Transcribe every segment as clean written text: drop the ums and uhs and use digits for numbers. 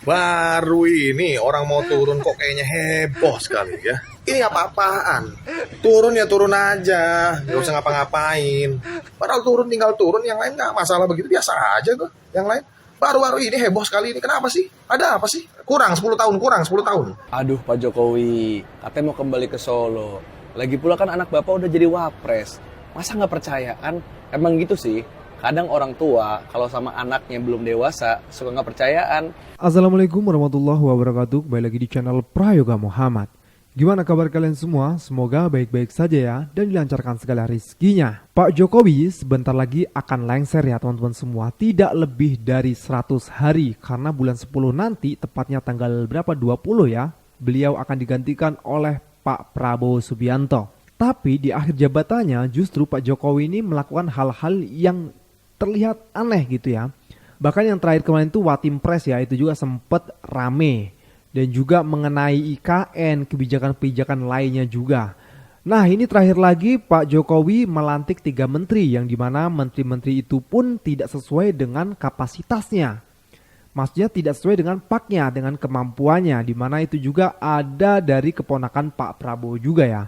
Baru ini orang mau turun kok kayaknya heboh sekali ya. Ini apa-apaan? Turun ya turun aja, nggak usah ngapa-ngapain. Padahal turun tinggal turun, yang lain nggak masalah begitu, biasa aja kok. Yang lain baru-baru ini heboh sekali ini. Kenapa sih? Ada apa sih? Kurang 10 tahun, kurang 10 tahun. Aduh Pak Jokowi, katanya mau kembali ke Solo. Lagi pula kan anak Bapak udah jadi wapres. Masa nggak percaya kan? Emang gitu sih. Kadang orang tua kalau sama anaknya belum dewasa suka nggak percayaan. Assalamualaikum warahmatullahi wabarakatuh. Kembali lagi di channel Prayoga Muhammad. Gimana kabar kalian semua? Semoga baik-baik saja ya dan dilancarkan segala rizkinya. Pak Jokowi sebentar lagi akan lengser ya teman-teman semua. Tidak lebih dari 100 hari karena bulan 10 nanti, tepatnya tanggal berapa? 20 ya. Beliau akan digantikan oleh Pak Prabowo Subianto. Tapi di akhir jabatannya justru Pak Jokowi ini melakukan hal-hal yang terlihat aneh gitu ya. Bahkan yang terakhir kemarin itu Watimpres ya, itu juga sempat rame. Dan juga mengenai IKN, kebijakan-kebijakan lainnya juga. Nah ini terakhir lagi Pak Jokowi melantik 3 menteri, yang dimana menteri-menteri itu pun tidak sesuai dengan kapasitasnya. Maksudnya tidak sesuai dengan paknya, dengan kemampuannya, dimana itu juga ada dari keponakan Pak Prabowo juga ya.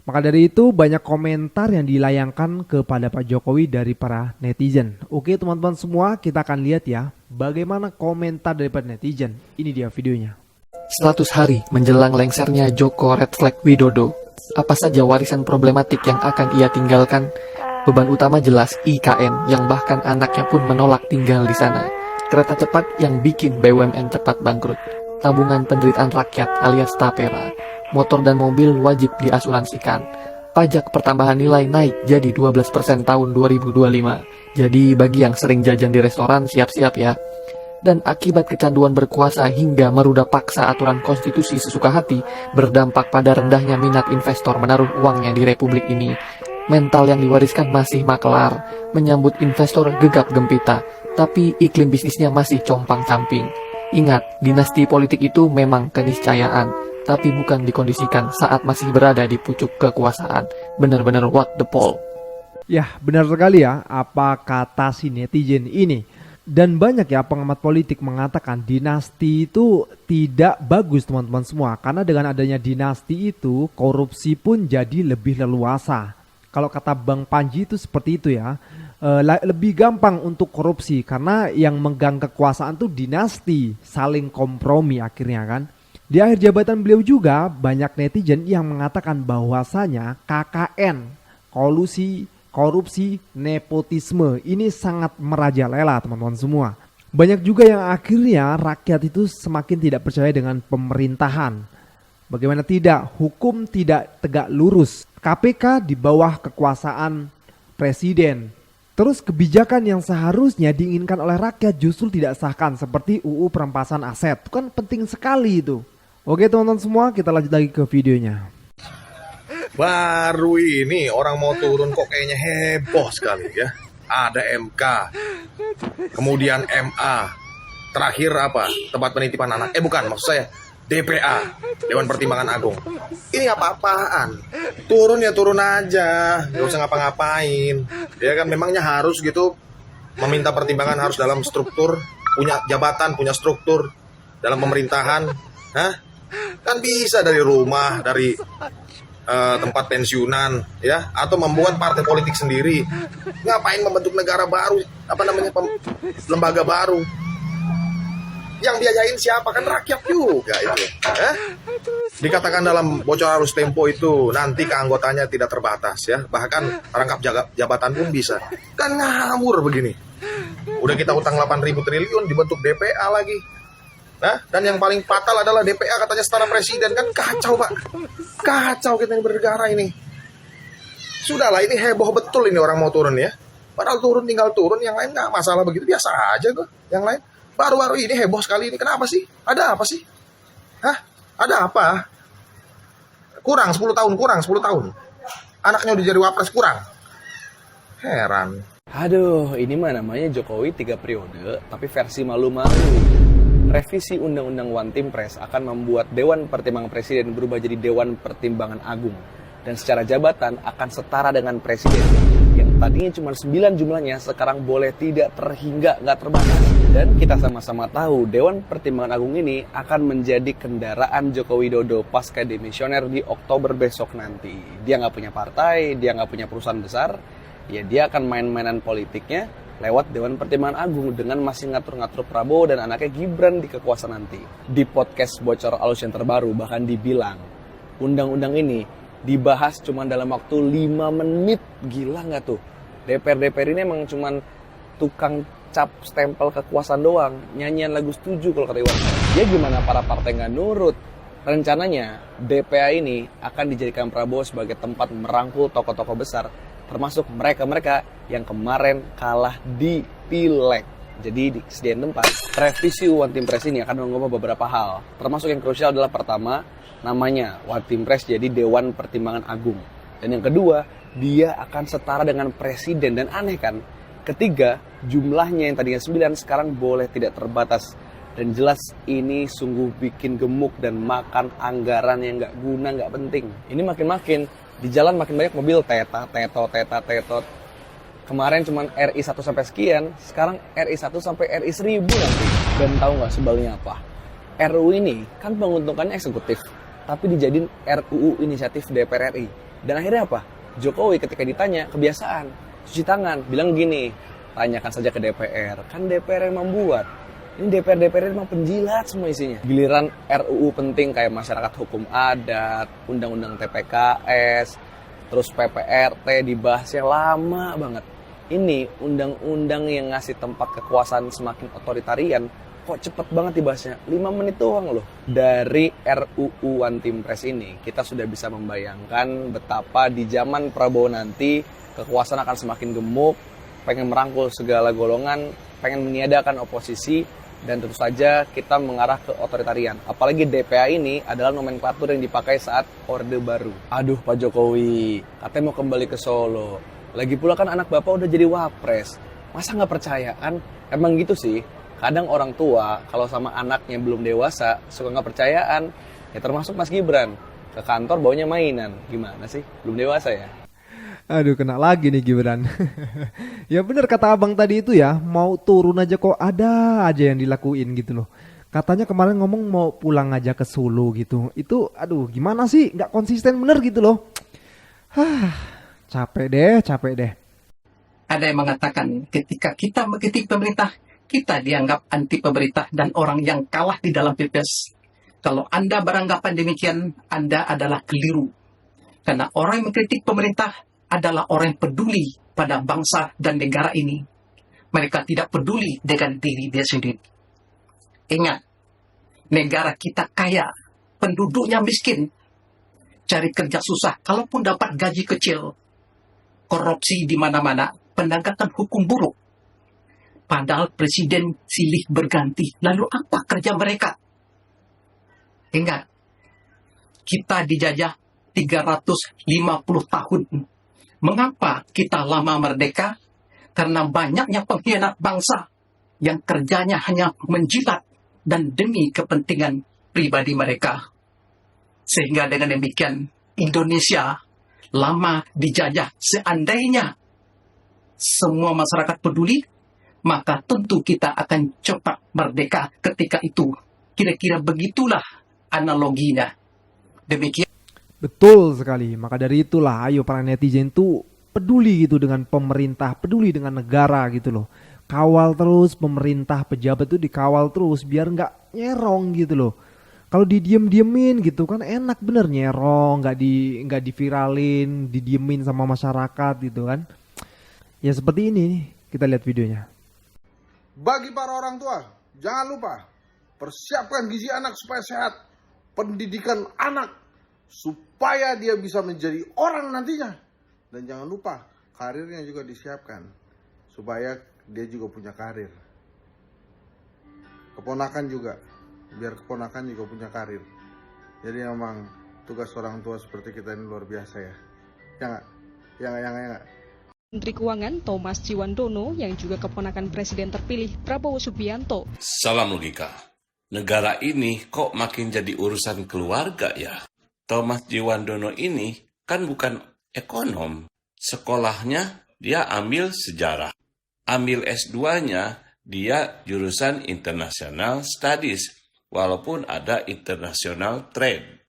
Maka dari itu banyak komentar yang dilayangkan kepada Pak Jokowi dari para netizen. Oke teman-teman semua, kita akan lihat ya bagaimana komentar daripada netizen. Ini dia videonya. 100 hari menjelang lengsernya Joko Red Flag Widodo, apa saja warisan problematik yang akan ia tinggalkan? Beban utama jelas IKN yang bahkan anaknya pun menolak tinggal di sana. Kereta cepat yang bikin BUMN cepat bangkrut. Tabungan penderitaan rakyat alias tapera. Motor dan mobil wajib diasuransikan. Pajak pertambahan nilai naik jadi 12% tahun 2025. Jadi bagi yang sering jajan di restoran siap-siap ya. Dan akibat kecanduan berkuasa hingga merudah paksa aturan konstitusi sesuka hati, berdampak pada rendahnya minat investor menaruh uangnya di republik ini. Mental yang diwariskan masih makelar, menyambut investor gegap gempita, tapi iklim bisnisnya masih compang-camping. Ingat, dinasti politik itu memang keniscayaan, tapi bukan dikondisikan saat masih berada di pucuk kekuasaan. Benar-benar what the poll. Ya benar sekali ya apa kata si netizen ini. Dan banyak ya pengamat politik mengatakan dinasti itu tidak bagus teman-teman semua. Karena dengan adanya dinasti itu korupsi pun jadi lebih leluasa. Kalau kata Bang Panji itu seperti itu ya. Lebih gampang untuk korupsi karena yang megang kekuasaan tuh dinasti, saling kompromi akhirnya kan. Di akhir jabatan beliau juga banyak netizen yang mengatakan bahwasanya KKN, kolusi, korupsi, nepotisme ini sangat merajalela teman-teman semua. Banyak juga yang akhirnya rakyat itu semakin tidak percaya dengan pemerintahan. Bagaimana tidak, hukum tidak tegak lurus, KPK di bawah kekuasaan presiden. Terus kebijakan yang seharusnya diinginkan oleh rakyat justru tidak sahkan seperti UU perampasan aset. Itu kan penting sekali itu. Oke teman-teman semua, kita lanjut lagi ke videonya. Baru ini orang mau turun kok kayaknya heboh sekali ya. Ada MK, kemudian MA, terakhir apa? Tempat penitipan anak. Bukan, maksud saya DPA, Dewan Pertimbangan Agung. Ini apa-apaan? Turun ya turun aja, nggak usah ngapa-ngapain. Ya kan memangnya harus gitu meminta pertimbangan, harus dalam struktur, punya jabatan, punya struktur dalam pemerintahan. Hah? Kan bisa dari rumah, dari tempat pensiunan ya, atau membuat partai politik sendiri. Ngapain membentuk negara baru, lembaga baru? Yang biayain siapa? Kan rakyat juga itu. Dikatakan dalam bocoran arus Tempo itu nanti keanggotaannya tidak terbatas ya, bahkan rangkap jabatan pun bisa. Kan ngawur begini. Udah kita utang 8.000 triliun dibentuk DPA lagi. Nah, dan yang paling fatal adalah DPA katanya setara presiden. Kan kacau Pak. Kacau kita ini bernegara ini. Sudahlah, ini heboh betul ini orang mau turun ya. Padahal turun tinggal turun, yang lain nggak masalah begitu, biasa aja kok. Yang lain baru-baru ini heboh sekali ini. Kenapa sih? Ada apa sih? Hah? Ada apa? Kurang 10 tahun, kurang 10 tahun. Anaknya udah jadi wapres, kurang. Heran. Aduh, ini mah namanya Jokowi 3 periode, tapi versi malu-malu. Revisi Undang-Undang Watimpres akan membuat Dewan Pertimbangan Presiden berubah jadi Dewan Pertimbangan Agung. Dan secara jabatan akan setara dengan Presiden. yang tadinya cuma 9 jumlahnya sekarang boleh tidak terhingga, nggak terbatas. Dan kita sama-sama tahu Dewan Pertimbangan Agung ini akan menjadi kendaraan Joko Widodo pasca demisioner di Oktober besok nanti. Dia nggak punya partai, dia nggak punya perusahaan besar, ya dia akan main-mainan politiknya lewat Dewan Pertimbangan Agung dengan masih ngatur-ngatur Prabowo dan anaknya Gibran di kekuasaan nanti. Di podcast Bocor Alus yang terbaru bahkan dibilang undang-undang ini dibahas cuma dalam waktu 5 menit. Gila nggak tuh? DPR ini emang cuma tukang cap stempel kekuasaan doang, nyanyian lagu setuju kalau kata Iwan. Ya gimana para partai nggak nurut? Rencananya DPA ini akan dijadikan Prabowo sebagai tempat merangkul tokoh-tokoh besar, termasuk mereka-mereka yang kemarin kalah di Pileg. Jadi disediain tempat. Revisi One Team Press ini akan mengubah beberapa hal, termasuk yang krusial adalah pertama, namanya One Team Press jadi Dewan Pertimbangan Agung. Dan yang kedua, dia akan setara dengan presiden. Dan aneh kan? Ketiga, jumlahnya yang tadinya 9 sekarang boleh tidak terbatas. Dan jelas ini sungguh bikin gemuk dan makan anggaran yang nggak guna, nggak penting. Ini makin-makin, di jalan makin banyak mobil tetot. Kemarin cuma RI 1 sampai sekian, sekarang RI 1 sampai RI 1000 nanti. Dan tahu nggak sebaliknya apa? RUU ini kan menguntungkannya eksekutif, tapi dijadiin RUU inisiatif DPR RI. Dan akhirnya apa? Jokowi ketika ditanya kebiasaan, cuci tangan, bilang gini, tanyakan saja ke DPR, kan DPR yang membuat. Ini DPR memang penjilat semua isinya. Giliran RUU penting kayak masyarakat hukum adat, undang-undang TPKS, terus PPRT dibahasnya lama banget. Ini undang-undang yang ngasih tempat kekuasaan semakin otoritarian, kok cepet banget dibahasnya, 5 menit doang loh. Dari RUU One Team Press ini, kita sudah bisa membayangkan betapa di zaman Prabowo nanti, kekuasaan akan semakin gemuk, pengen merangkul segala golongan, pengen meniadakan oposisi, dan tentu saja kita mengarah ke otoritarian. Apalagi DPA ini adalah nomenklatur yang dipakai saat Orde Baru. Aduh Pak Jokowi, katanya mau kembali ke Solo. Lagi pula kan anak Bapak udah jadi wapres. Masa nggak percaya kan? Emang gitu sih. Kadang orang tua kalau sama anaknya belum dewasa suka nggak percayaan. Ya termasuk Mas Gibran. Ke kantor baunya mainan. Gimana sih? Belum dewasa ya? Aduh, kena lagi nih Gibran. Ya bener kata abang tadi itu ya, mau turun aja kok ada aja yang dilakuin gitu loh. Katanya kemarin ngomong mau pulang aja ke Solo gitu. Itu aduh gimana sih, nggak konsisten bener gitu loh. Capek deh. Ada yang mengatakan ketika kita mengkritik pemerintah, kita dianggap anti pemerintah dan orang yang kalah di dalam Pilpres. Kalau Anda beranggapan demikian, Anda adalah keliru. Karena orang yang mengkritik pemerintah adalah orang yang peduli pada bangsa dan negara ini. Mereka tidak peduli dengan diri dia sendiri. Ingat, negara kita kaya, penduduknya miskin, cari kerja susah, kalaupun dapat gaji kecil, korupsi di mana-mana, penegakan hukum buruk. Padahal presiden silih berganti. Lalu apa kerja mereka? Ingat, kita dijajah 350 tahun. Mengapa kita lama merdeka? Karena banyaknya pengkhianat bangsa yang kerjanya hanya menjilat dan demi kepentingan pribadi mereka. Sehingga dengan demikian, Indonesia lama dijajah. Seandainya semua masyarakat peduli, maka tentu kita akan cepat merdeka ketika itu. Kira-kira begitulah analoginya. Demikian. Betul sekali, maka dari itulah ayo para netizen tuh peduli gitu dengan pemerintah, peduli dengan negara gitu loh. Kawal terus pemerintah, pejabat tuh dikawal terus biar nggak nyerong gitu loh. Kalau didiem-diemin gitu kan enak bener nyerong, nggak diviralin, didiemin sama masyarakat gitu kan. Ya seperti ini nih, kita lihat videonya. Bagi para orang tua, jangan lupa persiapkan gizi anak supaya sehat, pendidikan anak supaya dia bisa menjadi orang nantinya. Dan jangan lupa karirnya juga disiapkan supaya dia juga punya karir. Keponakan juga, biar keponakan juga punya karir. Jadi memang tugas orang tua seperti kita ini luar biasa ya. Ya nggak? Menteri Keuangan Thomas Ciwandono yang juga keponakan Presiden terpilih Prabowo Subianto. Salam logika. Negara ini kok makin jadi urusan keluarga ya? Thomas Ciwandono ini kan bukan ekonom. Sekolahnya dia ambil sejarah. Ambil S2-nya, dia jurusan International Studies, walaupun ada International Trade.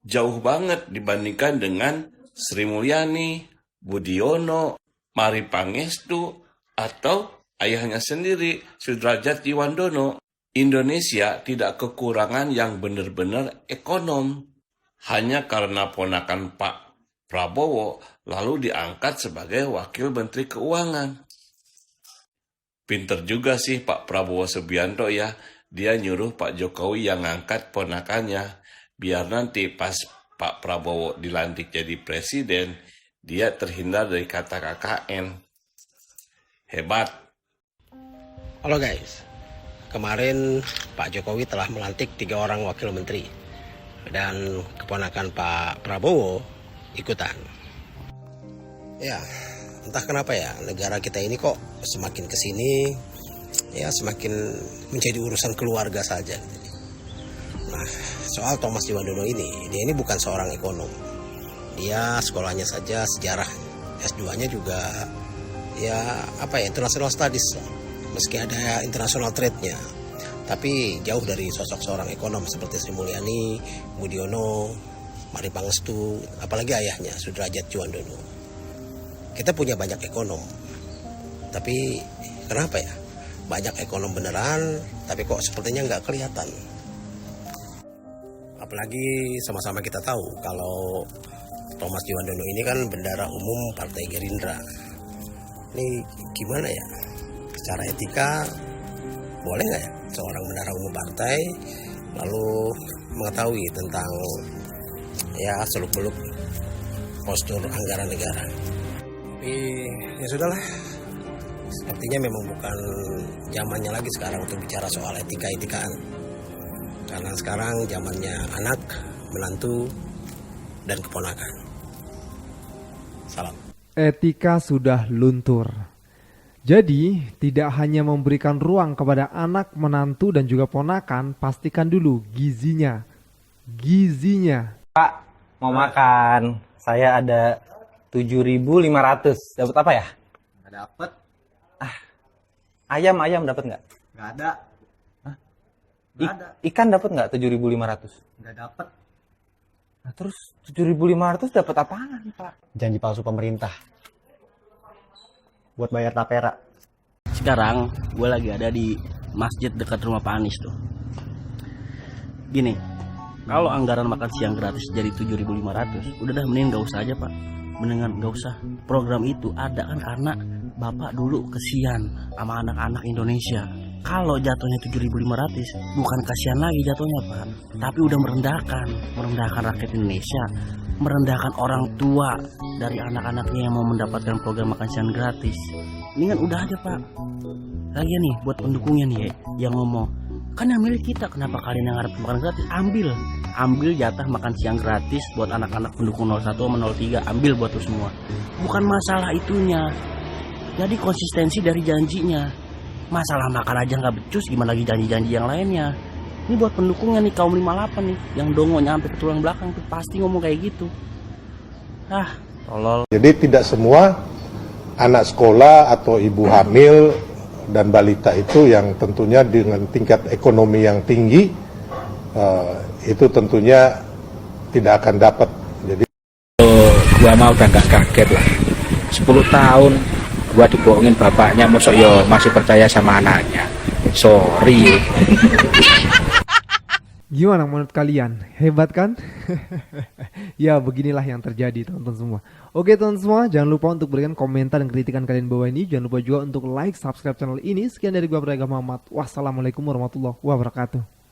Jauh banget dibandingkan dengan Sri Mulyani, Budiono, Mari Pangestu, atau ayahnya sendiri, Sudrajat Jiwandono. Indonesia tidak kekurangan yang benar-benar ekonom. Hanya karena ponakan Pak Prabowo lalu diangkat sebagai Wakil Menteri Keuangan. Pinter juga sih Pak Prabowo Subianto ya, dia nyuruh Pak Jokowi yang ngangkat ponakannya, biar nanti pas Pak Prabowo dilantik jadi presiden, dia terhindar dari kata KKN. Hebat. Halo guys, kemarin Pak Jokowi telah melantik 3 orang wakil menteri dan keponakan Pak Prabowo ikutan. Ya, entah kenapa ya negara kita ini kok semakin kesini ya semakin menjadi urusan keluarga saja. Nah, soal Thomas Jiwandono ini, dia ini bukan seorang ekonom. Dia sekolahnya saja sejarah, S2-nya juga ya international studies. Meski ada international trade-nya, tapi jauh dari sosok seorang ekonom seperti Sri Mulyani, Budiono, Mari Pangestu, apalagi ayahnya Sudrajat Jiwandono. Kita punya banyak ekonom, tapi kenapa ya banyak ekonom beneran, tapi kok sepertinya nggak kelihatan. Apalagi sama-sama kita tahu kalau Thomas Jiwandono ini kan bendara umum Partai Gerindra. Ini gimana ya? Secara etika boleh nggak ya seorang bendara umum partai lalu mengetahui tentang ya seluk-beluk postur anggaran negara? Tapi ya sudahlah, sepertinya memang bukan zamannya lagi sekarang untuk bicara soal etika-etikaan, karena sekarang zamannya anak, menantu, dan keponakan. Salam. Etika sudah luntur. Jadi, tidak hanya memberikan ruang kepada anak, menantu, dan juga ponakan, pastikan dulu gizinya. Gizinya. Pak, mau makan. Saya ada 7.500. Dapat apa ya? Nggak dapet. Ayam dapat nggak? Nggak ada. Hah? Nggak ada. Ikan dapat nggak 7.500? Nggak dapet. Nah, terus 7.500 dapat apaan, Pak? Janji palsu pemerintah. Buat bayar tapera. Sekarang gue lagi ada di masjid dekat rumah Pak Anies tuh. Gini, kalau anggaran makan siang gratis jadi 7.500, udah dah mending gak usah aja Pak. Mendingan gak usah. Program itu ada kan karena Bapak dulu kesian sama anak-anak Indonesia. Kalau jatuhnya 7.500, bukan kasihan lagi jatuhnya Pak, tapi udah merendahkan rakyat Indonesia, merendahkan orang tua dari anak-anaknya yang mau mendapatkan program makan siang gratis. Ini kan udah aja Pak. Lagian nih buat pendukungnya nih yang ngomong, kan yang milik kita, kenapa kalian yang harap makan gratis? Ambil jatah makan siang gratis buat anak-anak pendukung 01 sama 03, ambil buat lu semua. Bukan masalah itunya, jadi konsistensi dari janjinya. Masalah makan aja nggak becus, gimana lagi janji-janji yang lainnya. Ini buat pendukungnya nih, kaum 58 nih, yang dongo nyampe ke tulang belakang tuh pasti ngomong kayak gitu. Tolol. Jadi tidak semua anak sekolah atau ibu hamil dan balita itu yang tentunya dengan tingkat ekonomi yang tinggi itu tentunya tidak akan dapat. Jadi gua mau udah nggak kaget lah. 10 tahun gua dibohongin bapaknya, mosok yo masih percaya sama anaknya. Sorry. Gimana menurut kalian? Hebat kan? Ya beginilah yang terjadi teman-teman semua. Oke teman-teman semua, jangan lupa untuk berikan komentar dan kritikan kalian bawah ini. Jangan lupa juga untuk like, subscribe channel ini. Sekian dari gua Prayoga Muhammad. Wassalamualaikum warahmatullahi wabarakatuh.